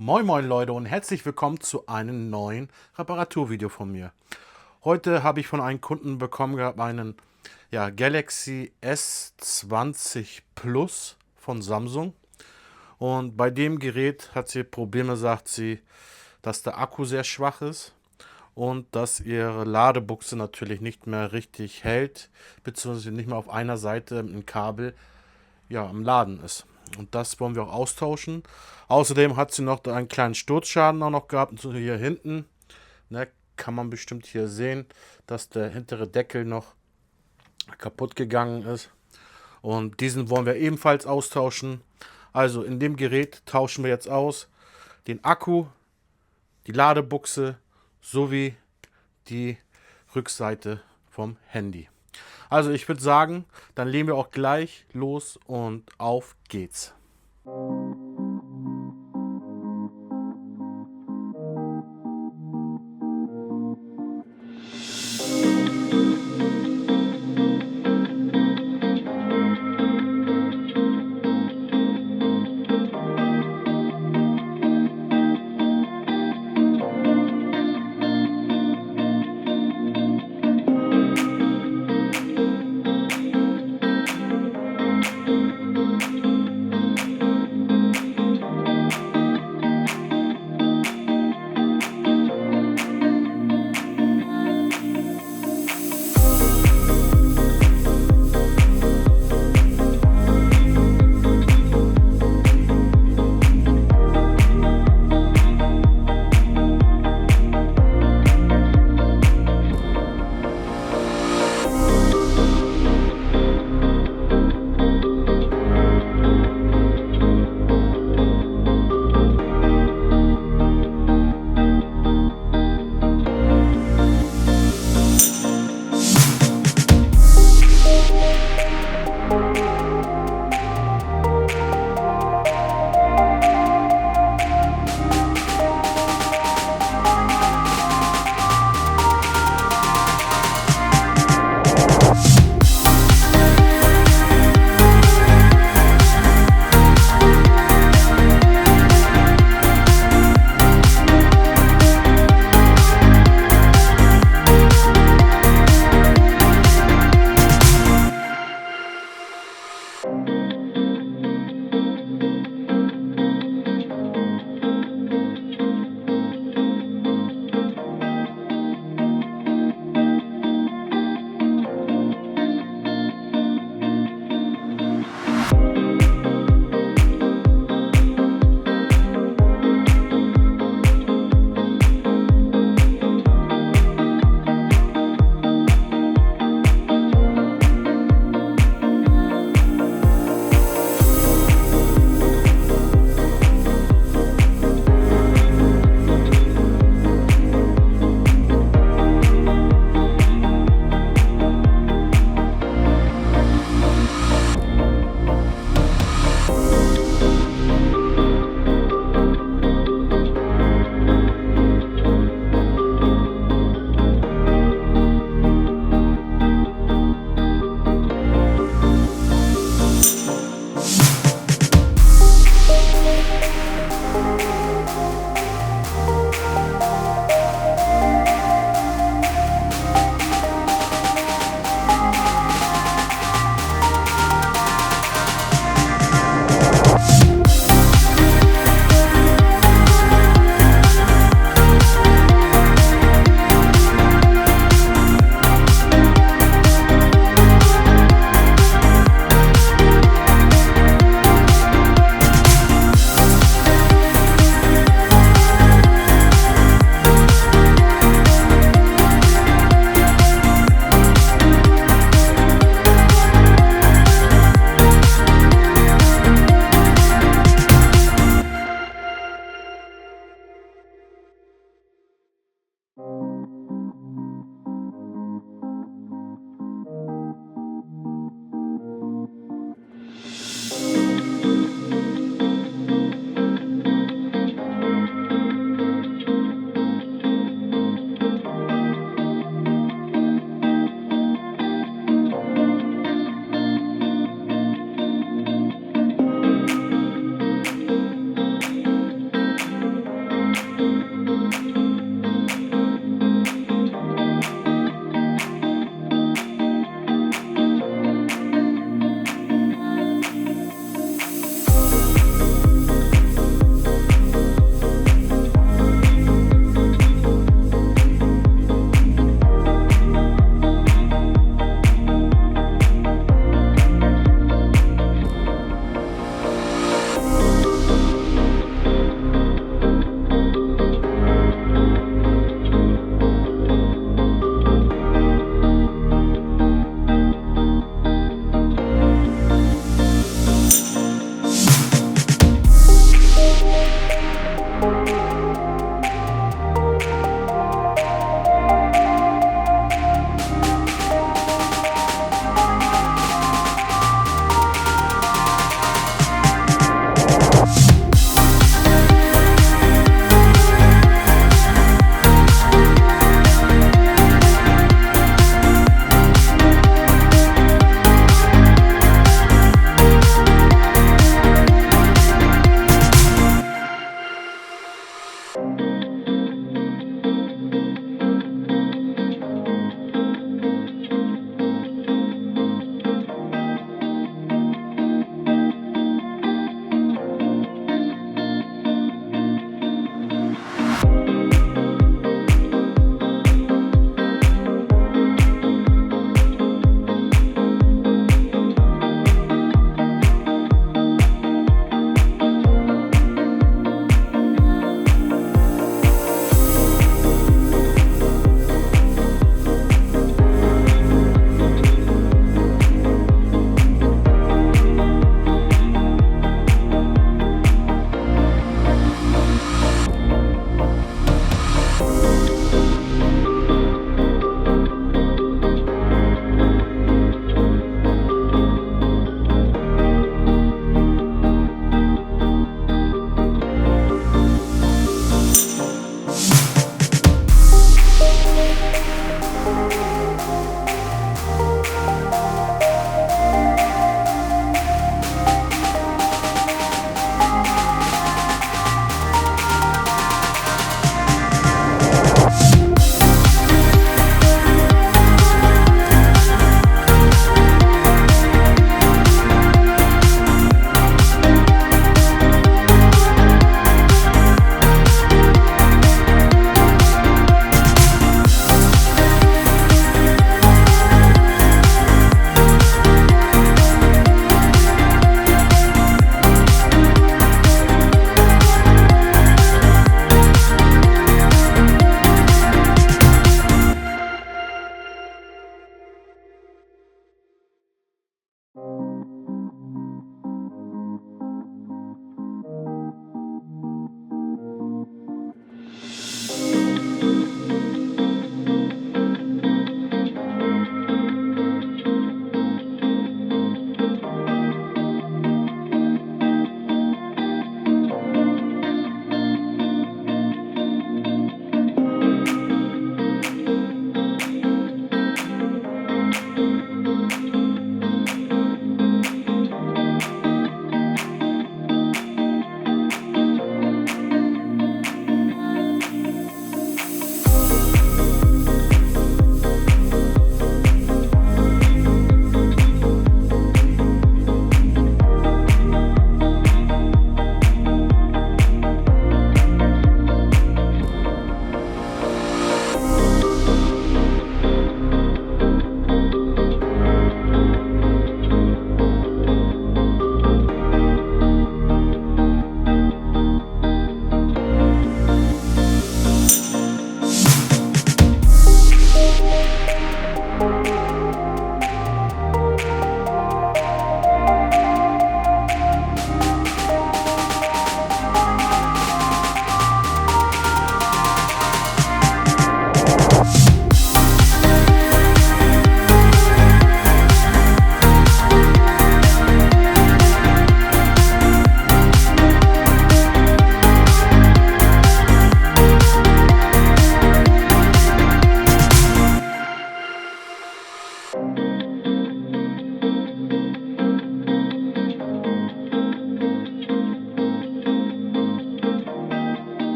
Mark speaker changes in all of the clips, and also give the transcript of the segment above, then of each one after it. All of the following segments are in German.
Speaker 1: Moin moin Leute und herzlich willkommen zu einem neuen Reparaturvideo von mir. Heute habe ich von einem Kunden bekommen gehabt einen Galaxy S20 Plus von Samsung. Und bei dem Gerät hat sie Probleme, sagt sie, dass der Akku sehr schwach ist und dass ihre Ladebuchse natürlich nicht mehr richtig hält, beziehungsweise nicht mehr auf einer Seite mit dem Kabel am Laden ist. Und das wollen wir auch austauschen. Außerdem hat sie noch einen kleinen Sturzschaden auch noch gehabt. Und so hier hinten, ne, kann man bestimmt hier sehen, dass der hintere Deckel noch kaputt gegangen ist. Und diesen wollen wir ebenfalls austauschen. Also in dem Gerät tauschen wir jetzt aus den Akku, die Ladebuchse sowie die Rückseite vom Handy. Also ich würde sagen, dann legen wir auch gleich los und auf geht's.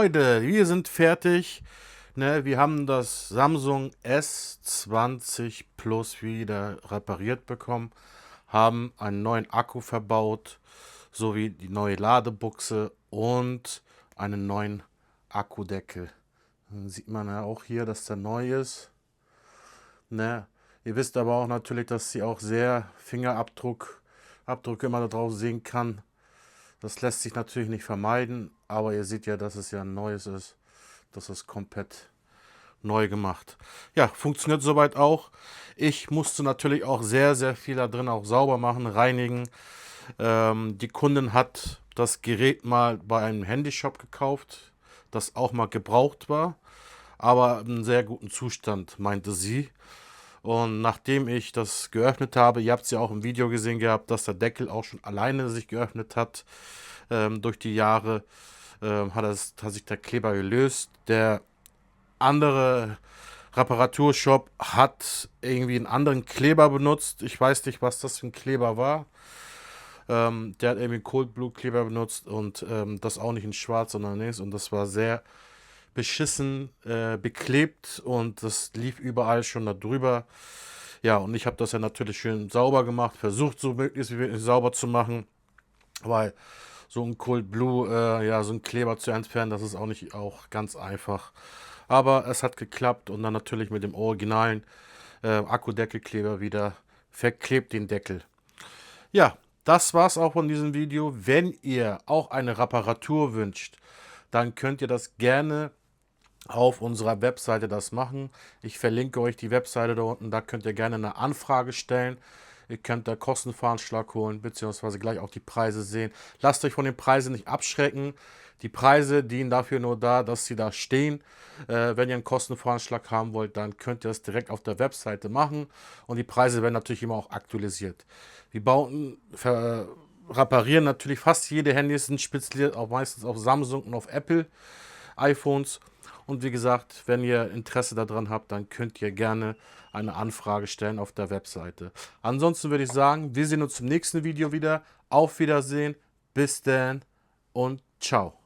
Speaker 1: Leute, wir sind fertig. Ne, wir haben das Samsung S20 Plus wieder repariert bekommen, haben einen neuen Akku verbaut, sowie die neue Ladebuchse und einen neuen Akkudeckel. Dann sieht man ja auch hier, dass der neu ist. Ne? Ihr wisst aber auch natürlich, dass sie auch sehr Abdrücke immer da drauf sehen kann. Das lässt sich natürlich nicht vermeiden, aber ihr seht ja, dass es ja ein neues ist. Das ist komplett neu gemacht. Ja, funktioniert soweit auch. Ich musste natürlich auch sehr, sehr viel da drin auch sauber machen, reinigen. Die Kundin hat das Gerät mal bei einem Handyshop gekauft, das auch mal gebraucht war, aber in sehr guten Zustand, meinte sie. Und nachdem ich das geöffnet habe, ihr habt es ja auch im Video gesehen gehabt, dass der Deckel auch schon alleine sich geöffnet hat, durch die Jahre, hat sich der Kleber gelöst. Der andere Reparaturshop hat irgendwie einen anderen Kleber benutzt. Ich weiß nicht, was das für ein Kleber war. Der hat irgendwie einen Cold Blue Kleber benutzt und das auch nicht in schwarz, sondern links. Und das war sehr beschissen beklebt und das lief überall schon da drüber. Ja, und ich habe das ja natürlich schön sauber gemacht, versucht so möglichst wie möglich sauber zu machen, weil so ein Cold Blue, ja, so ein Kleber zu entfernen, das ist auch nicht auch ganz einfach. Aber es hat geklappt und dann natürlich mit dem originalen Akkudeckelkleber wieder verklebt den Deckel. Ja, das war's auch von diesem Video. Wenn ihr auch eine Reparatur wünscht, dann könnt ihr das gerne auf unserer Webseite das machen. Ich verlinke euch die Webseite da unten, da könnt ihr gerne eine Anfrage stellen. Ihr könnt da Kostenvoranschlag holen, beziehungsweise gleich auch die Preise sehen. Lasst euch von den Preisen nicht abschrecken. Die Preise dienen dafür nur da, dass sie da stehen. Wenn ihr einen Kostenvoranschlag haben wollt, dann könnt ihr das direkt auf der Webseite machen. Und die Preise werden natürlich immer auch aktualisiert. Wir reparieren natürlich fast jede Handys, sind spezialisiert auch meistens auf Samsung und auf Apple iPhones. Und wie gesagt, wenn ihr Interesse daran habt, dann könnt ihr gerne eine Anfrage stellen auf der Webseite. Ansonsten würde ich sagen, wir sehen uns im nächsten Video wieder. Auf Wiedersehen, bis dann und ciao.